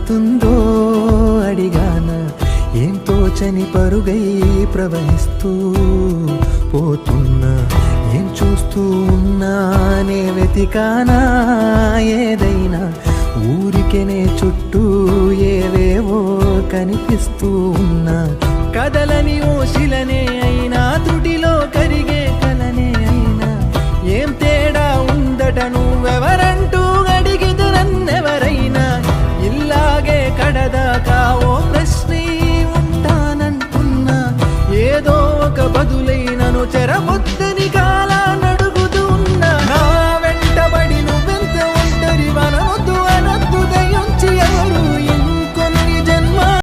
ఏమవుతుందో అడిగానా, ఏం తోచని పరుగై ప్రవహిస్తూ పోతున్నా, ఏం చూస్తూ ఉన్నానే వెతికానా ఏదైనా, ఊరికెనే చుట్టూ ఏవేవో కనిపిస్తూ ఉన్నా, కదలని ఓశిలనే అయినా త్రుటిలో కరిగే కలనే అయినా, ఏం తేడా ఉందట నువ్వెవరంటూ అడిగిదు నన్నెవరైనా, ఇల్లాగే కడదాకా ఓ ప్రశ్నే ఉంటానంటున్నా, ఏదో ఒక బదులైనను చెరబొద్దు